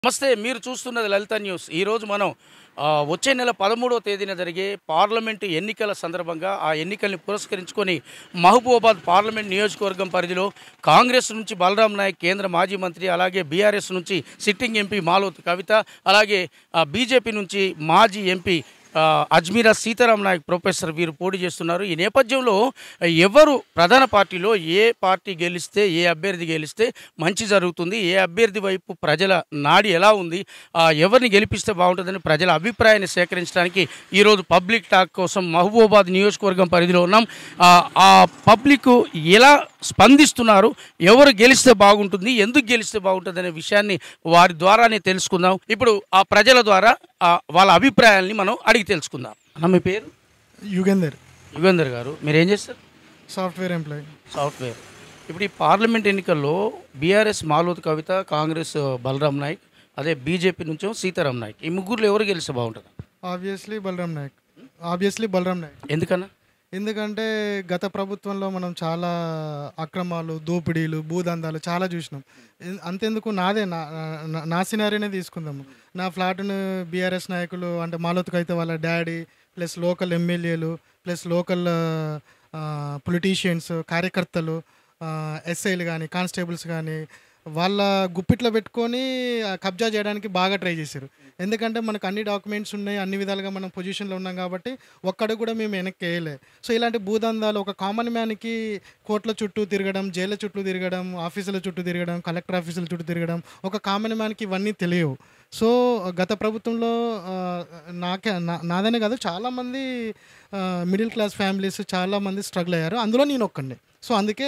నమస్తే. మీరు చూస్తున్నది లలిత న్యూస్. ఈరోజు మనం వచ్చే నెల 13వ తేదీన జరిగే పార్లమెంటు ఎన్నికల సందర్భంగా ఆ ఎన్నికల్ని పురస్కరించుకొని మహబూబాబాద్ పార్లమెంట్ నియోజకవర్గం పరిధిలో కాంగ్రెస్ నుంచి బలరాం నాయక్ కేంద్ర మాజీ మంత్రి, అలాగే బీఆర్ఎస్ నుంచి సిట్టింగ్ ఎంపీ మాలోత్ కవిత, అలాగే బీజేపీ నుంచి మాజీ ఎంపీ అజ్మీరా సీతారాం నాయక్ ప్రొఫెసర్ వీరు పోటీ చేస్తున్నారు. ఈ నేపథ్యంలో ఎవరు ప్రధాన పార్టీలో ఏ పార్టీ గెలిస్తే, ఏ అభ్యర్థి గెలిస్తే మంచి జరుగుతుంది, ఏ అభ్యర్థి వైపు ప్రజల నాడి ఎలా ఉంది, ఎవరిని గెలిపిస్తే బాగుంటుందని ప్రజల అభిప్రాయాన్ని సేకరించడానికి ఈరోజు పబ్లిక్ టాక్ కోసం మహబూబాబాద్ నియోజకవర్గం పరిధిలో ఉన్నాం. ఆ పబ్లిక్ ఎలా స్పందిస్తున్నారు, ఎవరు గెలిస్తే బాగుంటుంది, ఎందుకు గెలిస్తే బాగుంటుంది అనే విషయాన్ని వారి ద్వారానే తెలుసుకుందాం. ఇప్పుడు ఆ ప్రజల ద్వారా వాళ్ళ అభిప్రాయాల్ని మనం అడిగి తెలుసుకుందాం. మీ పేరు? యుగేందర్ గారు, మీరు ఏం చేస్తారు? Software employee. సాఫ్ట్వేర్. ఇప్పుడు ఈ పార్లమెంట్ ఎన్నికల్లో బీఆర్ఎస్ మాలోత్ కవిత, కాంగ్రెస్ బలరాం నాయక్, అదే బీజేపీ నుంచో సీతారాం నాయక్, ఈ ముగ్గురులో ఎవరు గెలిస్తే బాగుంటుంది? ఆబ్వియస్లీ బలరాం నాయక్. ఎందుకన్నా? ఎందుకంటే గత ప్రభుత్వంలో మనం చాలా అక్రమాలు, దోపిడీలు, భూదందాలు చాలా చూసినాం. అంతెందుకు నా సినారీనే తీసుకుందాము. నా ఫ్లాట్ను బీఆర్ఎస్ నాయకులు అంటే మాలోత్ కవిత వాళ్ళ డాడీ ప్లస్ లోకల్ ఎమ్మెల్యేలు ప్లస్ లోకల్ పొలిటీషియన్స్, కార్యకర్తలు, ఎస్ఐలు కానీ కానిస్టేబుల్స్ కానీ వాళ్ళ గుప్పిట్లో పెట్టుకొని కబ్జా చేయడానికి బాగా ట్రై చేశారు. ఎందుకంటే మనకు అన్ని డాక్యుమెంట్స్ ఉన్నాయి, అన్ని విధాలుగా మనం పొజిషన్లో ఉన్నాం కాబట్టి ఒక్కడు కూడా మేము వెనక్కి వేయలే. సో ఇలాంటి భూదందాలు ఒక కామన్ మ్యాన్కి కోర్టుల చుట్టూ తిరగడం, జైళ్ళ చుట్టూ తిరగడం, ఆఫీసుల చుట్టూ తిరగడం, కలెక్టర్ ఆఫీసుల చుట్టూ తిరగడం ఒక కామన్ మ్యాన్కి ఇవన్నీ తెలియవు. సో గత ప్రభుత్వంలో నాదనే కాదు చాలామంది మిడిల్ క్లాస్ ఫ్యామిలీస్ చాలామంది స్ట్రగుల్ అయ్యారు, అందులో నేను ఒక్కడిని. సో అందుకే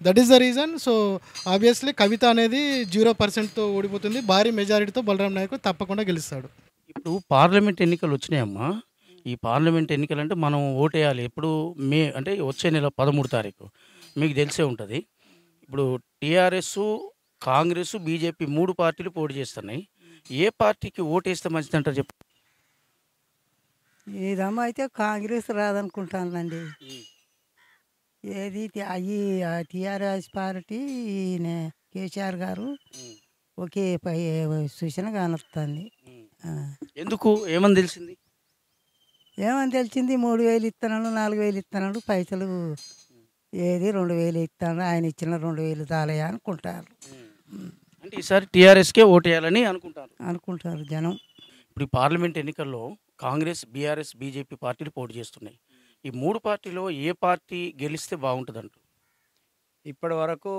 that is the reason. So obviously Kavitha అనేది 0%తో ఓడిపోతుంది, భారీ మెజారిటీతో బలరాం నాయక్ తప్పకుండా గెలుస్తాడు. ఇప్పుడు పార్లమెంట్ ఎన్నికలు వచ్చినాయమ్మా. ఈ పార్లమెంట్ ఎన్నికలు అంటే మనం ఓటేయాలి ఎప్పుడు? అంటే వచ్చే నెల 13 తారీఖు. మీకు తెలిసే ఉంటుంది. ఇప్పుడు టీఆర్ఎస్, కాంగ్రెస్, బీజేపీ 3 పార్టీలు పోటీ చేస్తున్నాయి. ఏ పార్టీకి ఓటేస్తే మంచిదంటారు చెప్పు? ఏదమ్మా అయితే కాంగ్రెస్ రాదనుకుంటానండి. ఏది టీఆర్ఎస్ పార్టీ కేసీఆర్ గారు ఒకే సూచన కానొస్తుంది. ఎందుకు? ఏమని తెలిసింది? ఏమని తెలిసింది? 3,000 ఇస్తున్నాడు, 4,000 ఇస్తున్నాడు, పైసలు ఏది 2,000 ఇస్తాడు, ఆయన ఇచ్చిన 2,000 చాలయా అనుకుంటారు. అంటే ఈసారి టీఆర్ఎస్కే ఓటేయాలని అనుకుంటారు జనం. ఇప్పుడు ఈ పార్లమెంట్ ఎన్నికల్లో కాంగ్రెస్, బీఆర్ఎస్, బీజేపీ పార్టీలు పోటీ చేస్తున్నాయి. ఈ 3 పార్టీలో ఏ పార్టీ గెలిస్తే బాగుంటుందంట? ఇప్పటి వరకు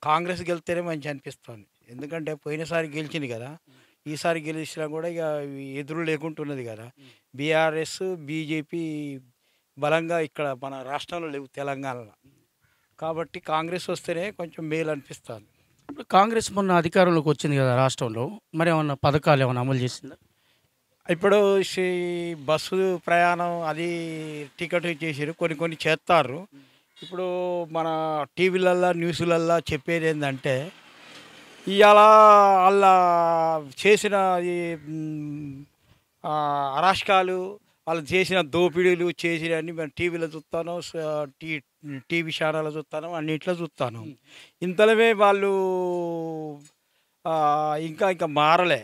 కాంగ్రెస్ గెలిస్తేనే మంచి అనిపిస్తుంది. ఎందుకంటే పోయినసారి గెలిచింది కదా, ఈసారి గెలిచినా కూడా ఇక ఎదురు లేకుంటున్నది కదా. బీఆర్ఎస్, బీజేపీ బలంగా ఇక్కడ మన రాష్ట్రంలో లేవు, తెలంగాణలో. కాబట్టి కాంగ్రెస్ వస్తేనే కొంచెం మేలు అనిపిస్తుంది. ఇప్పుడు కాంగ్రెస్ మొన్న అధికారంలోకి వచ్చింది కదా రాష్ట్రంలో, మరి ఏమన్నా పథకాలు ఏమైనా అమలు చేసిందా? ఇప్పుడు బస్సు ప్రయాణం అది టికెట్ చేసారు, కొన్ని చేస్తారు. ఇప్పుడు మన టీవీలల్లో, న్యూస్లల్లో చెప్పేది ఏంటంటే ఇవాళ వాళ్ళ చేసిన అరాచకాలు, వాళ్ళు చేసిన దోపిడీలు చేసినవన్నీ మేము టీవీలో చూస్తాను, టీవీ ఛానల్లో చూస్తాను, అన్నింటిలో చూస్తాను. ఇంతలోనే వాళ్ళు ఇంకా మారలే,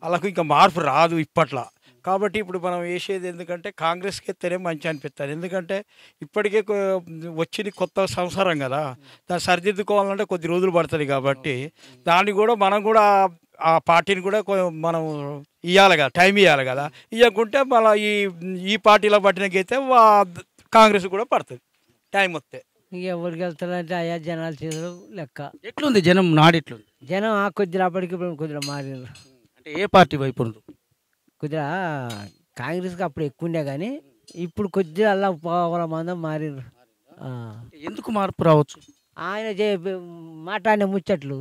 వాళ్ళకు ఇంకా మార్పు రాదు ఇప్పట్లో. కాబట్టి ఇప్పుడు మనం వేసేది ఎందుకంటే కాంగ్రెస్కి ఎత్తేనే మంచి అనిపిస్తుంది. ఎందుకంటే ఇప్పటికే వచ్చింది కొత్త సంవత్సరం కదా, దాన్ని సరిదిద్దుకోవాలంటే కొద్ది రోజులు పడుతుంది. కాబట్టి దాన్ని కూడా మనం కూడా ఆ పార్టీని కూడా మనం ఇవ్వాలి కదా, టైం ఇవ్వాలి కదా. ఇవ్వకుంటే మళ్ళీ ఈ పార్టీలో పట్టినకైతే కాంగ్రెస్ కూడా పడుతుంది టైం వస్తే. ఎవరికి వెళ్తారంటే అయ్యా జనాలు చేతులు లెక్క. ఎట్లుంది జనం నాడు? ఎట్లుంది జనం కొద్దిగా అప్పటికి కొద్దిగా మారినారు. అంటే ఏ పార్టీ వైపు కొద్దిగా కాంగ్రెస్కి అప్పుడు ఎక్కువ ఉండే కానీ ఇప్పుడు కొద్దిగా అలా పోవాల మందం మారినారు. ఎందుకు మార్పు రావచ్చు? ఆయన మాట్లాడిన ముచ్చట్లు,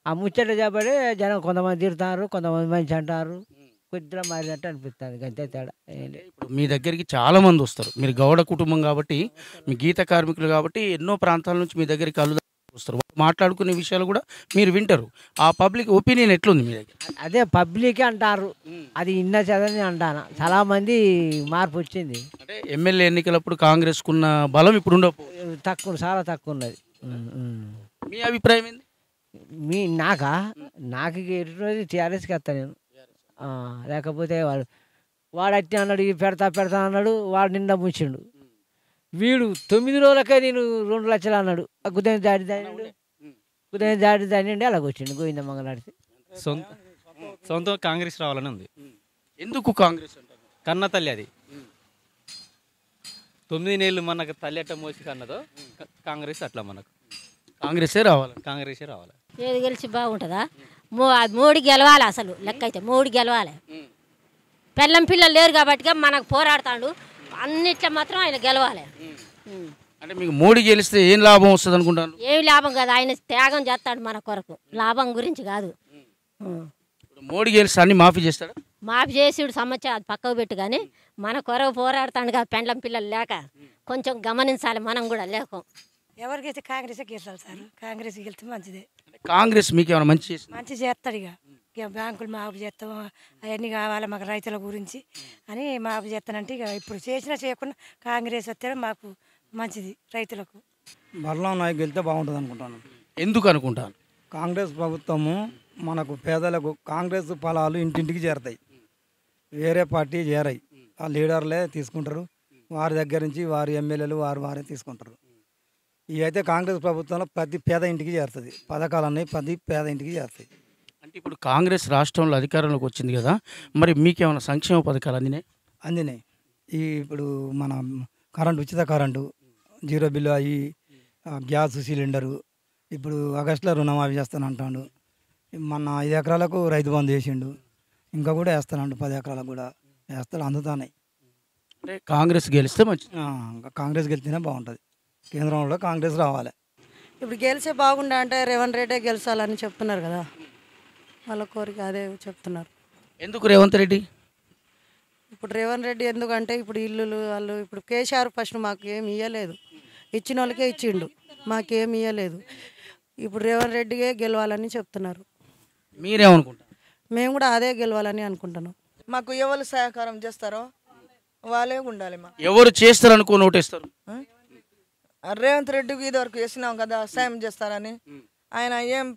ఆ ముచ్చట్లు చెప్పబడి జనం కొంతమంది తిడతారు, కొంతమంది మంచి అంటారు, కొద్దిగా మారినట్టు అనిపిస్తుంది. అంతే తేడా. ఇప్పుడు మీ దగ్గరికి చాలా మంది వస్తారు, మీరు గౌడ కుటుంబం కాబట్టి, మీ గీత కార్మికులు కాబట్టి ఎన్నో ప్రాంతాల నుంచి మీ దగ్గరికి వస్తారు, మాట్లాడుకునే విషయాలు కూడా మీరు వింటారు. ఆ పబ్లిక్ ఒపీనియన్ ఎట్లుంది మీ దగ్గర? అదే పబ్లిక్ అంటారు, అది ఇన్న చదని అంటాను. చాలా మంది మార్పు వచ్చింది. అంటే ఎమ్మెల్యే ఎన్నికలప్పుడు కాంగ్రెస్కున్న బలం ఇప్పుడు ఉండవు, తక్కువ, చాలా తక్కువ ఉన్నది. మీ అభిప్రాయం ఏంది? నాకు రోజు టీఆర్ఎస్కి వస్తా నేను. లేకపోతే వాడు అట్టి అన్నాడు, ఇవి పెడతా అన్నాడు, వాడు నిండా ముంచిండు. వీడు 9 రోజులకే నేను 2 లక్షలు అన్నాడు. గుదైన దాడి అలాగ వచ్చిండు గోవింద మంగళాడితే. సొంత కాంగ్రెస్ రావాలని ఉంది. ఎందుకు కాంగ్రెస్ అంటారు? కన్న తల్లి అది 9 నెలలు మనకు తల్లి అట్ట మోసి కన్నదో కాంగ్రెస్ అట్లా మనకు కాంగ్రెసే రావాలి. ఏది గెలిచి బాగుంటుందా? మోడీ గెలవాలి, అసలు లెక్క అయితే మోడీ గెలవాలి. పిల్లలు లేరు కాబట్టి మనకు పోరాడుతాడు, అన్నిట్లో మాత్రం ఆయన గెలవాలి. అంటే మీకు మోడీ గెలిస్తే ఏం లాభం వస్తుంది అనుకుంటాను? ఏమి లాభం కాదు, ఆయన త్యాగం చేస్తాడు మన కొరకు, లాభం గురించి కాదు. మోడీ గెలిస్తే అన్ని మాఫీ చేస్తాడు. మాఫీ చేసిడు సమస్య అది పక్కకు పెట్టు, కానీ మన కొరకు పోరాడుతాడు కదా. పిల్లలు లేక కొంచెం గమనించాలి మనం కూడా. లేకం ఎవరికైతే కాంగ్రెస్ గెలుస్తాడు సార్, కాంగ్రెస్ గెలిస్తే మంచిదే. కాంగ్రెస్ మీకు ఏమైనా మంచి చేస్తాడు. ఇక బ్యాంకులు మాఫీ చేస్తాం, అవన్నీ కావాలి మాకు రైతుల గురించి అని మాఫీ చేస్తానంటే, ఇక ఇప్పుడు చేసినా చేయకుండా కాంగ్రెస్ వస్తే మాకు మంచిది రైతులకు. బలరాం నాయక్ వెళ్తే బాగుంటుంది అనుకుంటాను. ఎందుకు అనుకుంటాను? కాంగ్రెస్ ప్రభుత్వము మనకు పేదలకు కాంగ్రెస్ ఫలాలు ఇంటింటికి చేరుతాయి, వేరే పార్టీ చేరాయి. ఆ లీడర్లే తీసుకుంటారు, వారి దగ్గర నుంచి వారి ఎమ్మెల్యేలు వారే తీసుకుంటారు. ఇవి అయితే కాంగ్రెస్ ప్రభుత్వంలో ప్రతి పేద ఇంటికి చేరుతుంది, పథకాలన్నీ ప్రతి పేద ఇంటికి చేరుతాయి. అంటే ఇప్పుడు కాంగ్రెస్ రాష్ట్రంలో అధికారంలోకి వచ్చింది కదా, మరి మీకేమైనా సంక్షేమ పథకాలు అందినాయి. ఇప్పుడు మన కరెంటు, ఉచిత కరెంటు, 0 బిల్లు అయ్యి, గ్యాస్ సిలిండరు, ఇప్పుడు ఆగస్టులో రుణమాఫీ చేస్తాను అంటాడు. మన 5 ఎకరాలకు రైతు బంధు చేసిండు, ఇంకా కూడా వేస్తానండు, 10 ఎకరాలకు కూడా వేస్తాడు, అందుతున్నాయి. అంటే కాంగ్రెస్ గెలిస్తే మంచిది. కాంగ్రెస్ గెలిస్తేనే బాగుంటుంది, కేంద్రంలో కాంగ్రెస్ రావాలి. ఇప్పుడు గెలిచే బాగుండా అంటే రేవంత్ రెడ్డి గెలిచాలని చెప్తున్నారు కదా, వాళ్ళ కోరిక అదే చెప్తున్నారు. ఎందుకు రేవంత్ రెడ్డి? ఇప్పుడు రేవంత్ రెడ్డి ఎందుకంటే ఇప్పుడు ఇల్లులు వాళ్ళు, ఇప్పుడు కేసీఆర్ ఫస్ట్ మాకు ఏమి ఇవ్వలేదు, ఇచ్చిన వాళ్ళకే ఇచ్చిండు, మాకేమి ఇవ్వలేదు. ఇప్పుడు రేవంత్ రెడ్డిగే గెలవాలని చెప్తున్నారు. మీరేమనుకుంటారు? మేము కూడా అదే గెలవాలని అనుకుంటున్నాం. మాకు ఎవరు సహకారం చేస్తారో వాళ్ళే ఉండాలి. మాకు ఎవరు చేస్తారు అనుకో నోటేస్తారు. రేవంత్ రెడ్డికి ఇదివరకు వేసినాం కదా సాయం చేస్తారని, ఆయన ఏం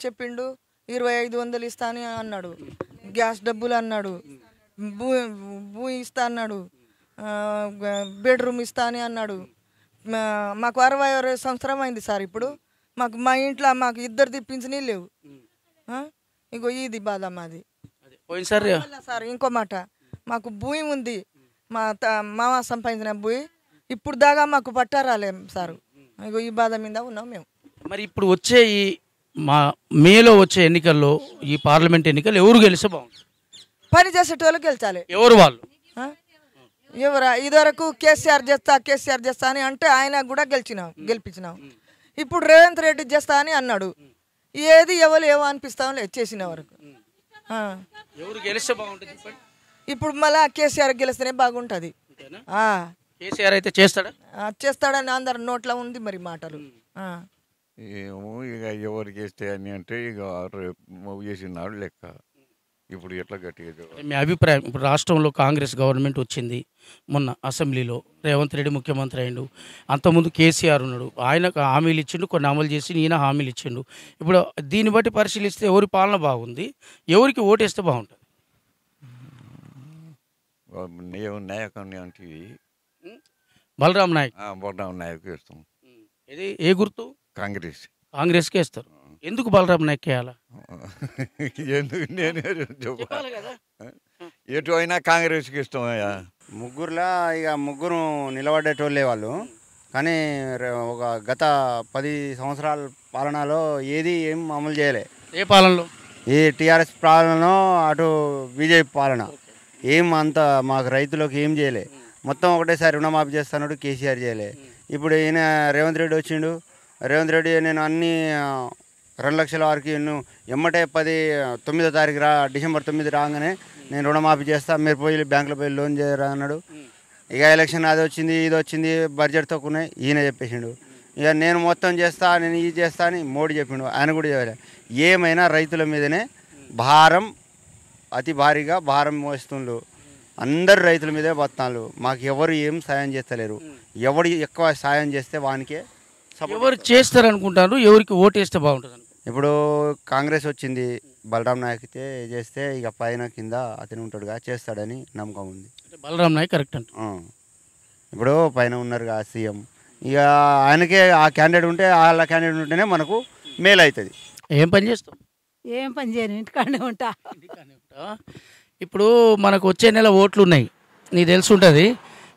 చెప్పిండు, 2500 ఇస్తా అని అన్నాడు, గ్యాస్ డబ్బులు అన్నాడు, భూ ఇస్తా అన్నాడు, బెడ్రూమ్ ఇస్తా అని అన్నాడు. మాకు 60 సంవత్సరం అయింది సార్. ఇప్పుడు మాకు మా ఇంట్లో మాకు 2 పింఛనీళ్ళు లేవు. ఇగో ఇది బాధ మాది. సార్ ఇంకో మాట, మాకు భూమి ఉంది, మామ సంపాదించిన భూమి, ఇప్పుడు దాకా మాకు పట్టారాలే సార్. ఇగో ఈ బాధ మీద ఉన్నాం మేము. మరి ఇప్పుడు వచ్చే ఈ మేలో వచ్చే ఎన్నికల్లో, ఈ పార్లమెంట్ ఎన్నికలు ఎవరు గెలిస్తే బాగుంటుంది? పని చేసేటోళ్ళు గెలిచాలి. ఎవరు వాళ్ళు? ఎవరా? ఇదివరకు కేసీఆర్ చేస్తా అని అంటే ఆయన కూడా గెలిపించినాం. ఇప్పుడు రేవంత్ రెడ్డి చేస్తా అని అన్నాడు. ఏది ఎవరు ఏమో అనిపిస్తాం లేదు చేసిన వరకు. ఎవరు గెలిస్తే బాగుంటుంది? ఇప్పుడు మళ్ళా కేసీఆర్ గెలిస్తేనే బాగుంటుంది. కేసీఆర్ అయితే చేస్తాడని అందరు నోట్లో ఉంది మరి మాటలు. ఏమో ఇక ఎవరికి వేస్తే అని అంటే ఇక చేసినాడు లెక్క. ఇప్పుడు ఎట్లా గట్టిగా మీ అభిప్రాయం? ఇప్పుడు రాష్ట్రంలో కాంగ్రెస్ గవర్నమెంట్ వచ్చింది, మొన్న అసెంబ్లీలో రేవంత్ రెడ్డి ముఖ్యమంత్రి అయ్యిండు, అంతకుముందు కేసీఆర్ ఉన్నాడు, ఆయనకు హామీలు ఇచ్చిండు, కొన్ని అమలు చేసి ఈయన హామీలు ఇచ్చిండు. ఇప్పుడు దీన్ని బట్టి పరిశీలిస్తే ఎవరి పాలన బాగుంది, ఎవరికి ఓటేస్తే బాగుంటుంది? నాయక్ అంటే బలరాం నాయక్. బలరాం నాయక్ వేస్తాం. ఇది ఏ గుర్తు? కాంగ్రెస్కి వేస్తారు. ఎందుకు బలరాం నాయక్ వేయాలా? ఎందుకు నేను ఎటు అయినా కాంగ్రెస్కి ఇష్టం. ముగ్గురులా ఇక ముగ్గురు నిలబడేటోళ్ళే వాళ్ళు, కానీ ఒక గత 10 సంవత్సరాల పాలనలో ఏం అమలు చేయలే. ఏ పాలనలో? ఈ టీఆర్ఎస్ పాలనలో, అటు బీజేపీ పాలన ఏం అంత మాకు రైతులకు ఏం చేయలే. మొత్తం ఒకటేసారి రుణమాఫీ చేస్తాడు, కేసీఆర్ చేయలే. ఇప్పుడు ఈయన రేవంత్ రెడ్డి వచ్చిండు. రేవంత్ రెడ్డి నేను అన్ని 2 లక్షల వరకు ఎమ్మటే 9వ తారీఖు డిసెంబర్ 9 రాగానే నేను రుణమాఫీ చేస్తా, మీరు పోయి బ్యాంకులో పోయి లోన్ చేయరా అన్నాడు. ఇక ఎలక్షన్ అది వచ్చింది, ఇది వచ్చింది, బడ్జెట్తో ఉన్నాయి, ఈయన చెప్పేసిండు. ఇక నేను మొత్తం చేస్తా, నేను ఇది చేస్తా అని మోడీ చెప్పిండు, ఆయన కూడా చేయలే. ఏమైనా రైతుల మీదనే భారం, అతి భారీగా భారం మోస్తుండ్రు. అందరు రైతుల మీదే బతాలు. మాకు ఎవరు ఏం సాయం చేస్తలేరు. ఎవరు ఎక్కువ సాయం చేస్తే వానికే. ఎవరు చేస్తారు అనుకుంటారు? ఎవరికి ఓటేస్తే బాగుంటుంది? ఇప్పుడు కాంగ్రెస్ వచ్చింది, బలరాం నాయక్ అయితే చేస్తే ఇక పైన కింద అతను ఉంటాడుగా, చేస్తాడని నమ్మకం ఉంది. బలరాం నాయక్ కరెక్ట్ అంట. ఇప్పుడు పైన ఉన్నారుగా సీఎం, ఇక ఆయనకే ఆ క్యాండిడేట్ ఉంటే, వాళ్ళ క్యాండిడేట్ ఉంటేనే మనకు మేలు అవుతుంది. ఏం పని చేస్తావు? ఏం పని చేయను, ఇంటికాడనే ఉంటా. ఇప్పుడు మనకు వచ్చే నెల ఓట్లు ఉన్నాయి, నీకు తెలుసుంటుంది.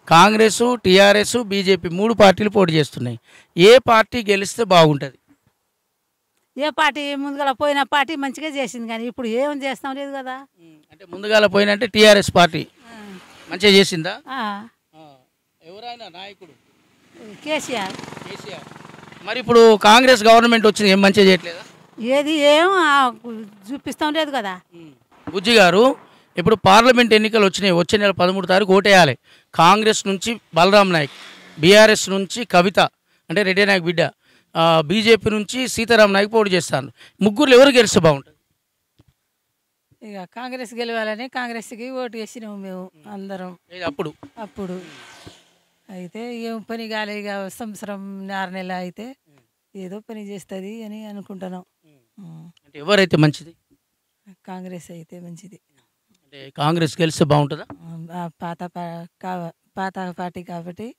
కాంగ్రెస్, టీఆర్ఎస్, బీజేపీ 3 పార్టీలు పోటీ చేస్తున్నాయి. ఏ పార్టీ గెలిస్తే బాగుంటుంది? ఏ పార్టీ ముందుగా పోయిన పార్టీ మంచిగా చేసింది, కానీ ఇప్పుడు ఏం చేస్తాం లేదు కదా. అంటే ముందుగాల పోయినంటే టీఆర్ఎస్ పార్టీ మంచిగా చేసిందా? ఎవరైనా నాయకుడు కేసీఆర్. మరి ఇప్పుడు కాంగ్రెస్ గవర్నమెంట్ వచ్చింది, ఏం మంచిగా చేయట్లేదా? ఏది ఏం చూపిస్తాం లేదు కదా. బుజ్జి గారు, ఇప్పుడు పార్లమెంట్ ఎన్నికలు వచ్చినాయి, వచ్చే నెల 13 తారీఖు ఓటేయాలి. కాంగ్రెస్ నుంచి బలరాం నాయక్, బీఆర్ఎస్ నుంచి కవిత అంటే రెడ్డి నాయక్ బిడ్డ, బీజేపీ నుంచి సీతారాం నాయక్ పోటీ చేస్తాను. ముగ్గురు ఎవరు గెలిస్తే బాగుంటుంది? ఇక కాంగ్రెస్ గెలవాలని కాంగ్రెస్కి ఓటు వేసినాము మేము అందరం. అప్పుడు అయితే ఏం పని కాలే, ఇక సంవత్సరం 6 నెల అయితే ఏదో పని చేస్తుంది అని అనుకుంటున్నాం. అంటే ఎవరైతే మంచిది? కాంగ్రెస్ అయితే మంచిది. అంటే కాంగ్రెస్ గెలిస్తే బాగుంటుందా? పాత పార్టీ కాబట్టి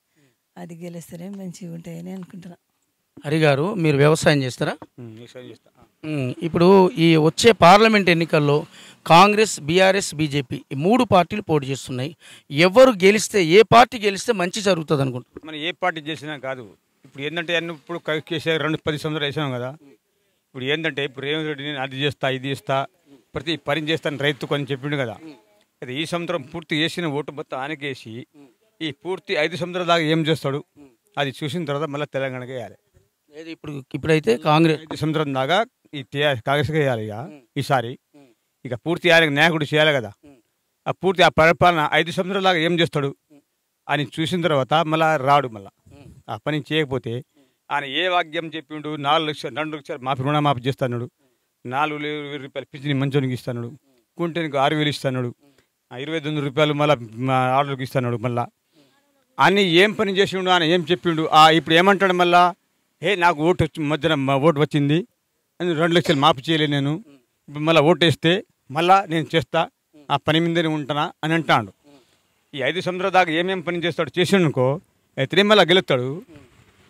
అది గెలిస్తేనే మంచిగా ఉంటాయని అనుకుంటున్నాం. హరిగారు, మీరు వ్యవసాయం చేస్తారా? ఇప్పుడు ఈ వచ్చే పార్లమెంట్ ఎన్నికల్లో కాంగ్రెస్, బీఆర్ఎస్, బీజేపీ ఈ 3 పార్టీలు పోటీ చేస్తున్నాయి. ఎవరు గెలిస్తే, ఏ పార్టీ గెలిస్తే మంచి జరుగుతుంది అనుకుంటున్నారు? మనం ఏ పార్టీ చేసినా కాదు. ఇప్పుడు ఏంటంటే ఇప్పుడు కేసీఆర్ 10 సంవత్సరాలు వేసాం కదా. ఇప్పుడు ఏంటంటే ఇప్పుడు రేవంత్ రెడ్డి నేను అది చేస్తా, ఇది చేస్తా, ప్రతి పని చేస్తాను రైతుకు అని చెప్పిండు కదా. అయితే ఈ సంవత్సరం పూర్తి చేసిన ఓటు మొత్తం ఆయనకేసి ఈ పూర్తి 5 సంవత్సరాల దాకా ఏం చేస్తాడు అది చూసిన తర్వాత మళ్ళీ తెలంగాణకి వేయాలి. ఇప్పుడైతే కాంగ్రెస్ 5 సంవత్సరం దాకా ఈ కాంగ్రెస్కి వేయాలి. ఇక ఈసారి ఇక పూర్తి ఆయనకు నాయకుడు చేయాలి కదా. ఆ పూర్తి ఆ పరిపాలన 5 సంవత్సరాల దాకా ఏం చేస్తాడు అని చూసిన తర్వాత మళ్ళీ రాడు. మళ్ళీ ఆ పని చేయకపోతే ఆయన ఏ వాక్యం చెప్పిండు, 4 లక్షలు 2 లక్షలు మాఫీ రుణమాఫీ చేస్తాడు, 4,000 రూపాయలు పింఛని మంచోనికి ఇస్తాడు, కుంటనికి 6,000 ఇస్తాడు, 2,500 రూపాయలు మళ్ళీ ఆర్డర్కి ఇస్తాడు. మళ్ళీ అన్నీ ఏం పని చేసిండు, ఆయన ఏం చెప్పిండు. ఇప్పుడు ఏమంటాడు మళ్ళా, నాకు ఓటు వచ్చి మధ్యన ఓటు వచ్చింది అని 2 లక్షలు మాఫీ చేయలే నేను, ఇప్పుడు మళ్ళీ ఓటు వేస్తే మళ్ళీ నేను చేస్తా, ఆ పని మీదనే ఉంటానా అని అంటాడు. ఈ 5 సంవత్సరాల దాకా ఏమేమి పని చేస్తాడు చేసిండుకో అయితే మళ్ళీ గెలుస్తాడు.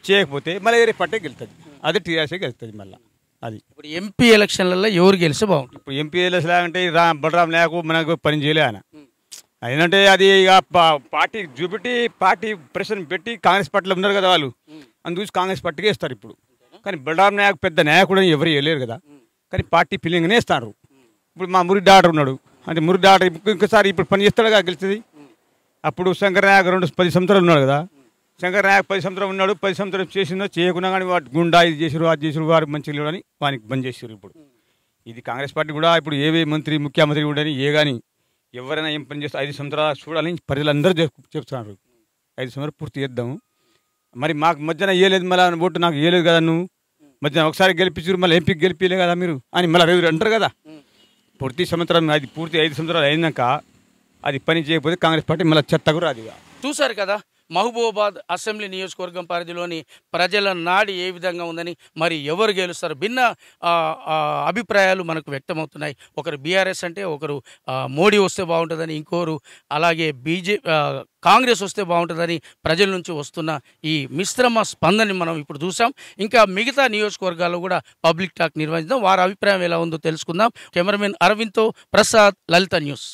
చేయకపోతే మళ్ళీ వేరే పార్టీ గెలుస్తుంది, అదే టీఆర్ఎస్ఏ గెలుస్తుంది మళ్ళీ. అది ఇప్పుడు ఎంపీ ఎలక్షన్లలో ఎవరు గెలిస్తే బాగుంటుంది? ఇప్పుడు ఎంపీ ఎలక్షన్ అంటే బలరాం నాయక్ మనకు పని చేయలే ఆయన. ఏంటంటే అది ఇక పార్టీ చూపెట్టి పార్టీ ప్రెషర్ పెట్టి కాంగ్రెస్ పార్టీలో ఉన్నారు కదా వాళ్ళు, అని చూసి కాంగ్రెస్ పార్టీకి వేస్తారు ఇప్పుడు. కానీ బలరాం నాయక్ పెద్ద నాయకుడు ఎవరు వేయలేరు కదా, కానీ పార్టీ ఫీలింగ్నే ఇస్తారు. ఇప్పుడు మా మురి డాక్టర్ ఉన్నాడు, అంటే మురి డాక్టర్ ఇంకోసారి ఇప్పుడు పని చేస్తాడు కదా గెలుస్తుంది. అప్పుడు శంకర్ నాయక్ 10 సంవత్సరాలు ఉన్నాడు కదా, శంకర్ నాయక్ 10 సంవత్సరాలు ఉన్నాడు, 10 సంవత్సరాలు చేసిందో చేయకున్నా కానీ వాటి గుండా ఇది చేసారు, అది చేసారు, వారు మంచిగా లేడని వానికి బంద్ చేసారు. ఇప్పుడు ఇది కాంగ్రెస్ పార్టీ కూడా ఇప్పుడు ఏవే మంత్రి ముఖ్యమంత్రి కూడా ఏ కానీ ఎవరైనా ఏం పని చేస్తే 5 సంవత్సరాలు చూడాలని ప్రజలందరూ చెప్తున్నారు. 5 సంవత్సరాలు పూర్తి చేద్దాము. మరి మాకు మధ్యన ఇవ్వలేదు, మళ్ళీ ఓటు నాకు ఇవ్వలేదు కదా, నువ్వు మధ్యన ఒకసారి గెలిపించారు, మళ్ళీ ఎంపీకి గెలిపించలే కదా మీరు అని మళ్ళీ రేవు అంటారు కదా. పూర్తి సంవత్సరం అది పూర్తి 5 సంవత్సరాలు అయినాక అది పని చేయకపోతే కాంగ్రెస్ పార్టీ మళ్ళీ చెత్తకు రాదు. చూశారు కదా మహబూబాబాద్ అసెంబ్లీ నియోజకవర్గం పరిధిలోని ప్రజల నాడి ఏ విధంగా ఉందని, మరి ఎవరు గెలుస్తారు భిన్న అభిప్రాయాలు మనకు వ్యక్తమవుతున్నాయి. ఒకరు బీఆర్ఎస్ అంటే, ఒకరు మోడీ వస్తే బాగుంటుందని, ఇంకోరు అలాగే కాంగ్రెస్ వస్తే బాగుంటుందని ప్రజల నుంచి వస్తున్న ఈ మిశ్రమ స్పందనని మనం ఇప్పుడు చూసాం. ఇంకా మిగతా నియోజకవర్గాల్లో కూడా పబ్లిక్ టాక్ నిర్వహిద్దాం, వారి అభిప్రాయం ఎలా ఉందో తెలుసుకుందాం. కెమెరామెన్ అరవింద్తో ప్రసాద్, లలిత న్యూస్.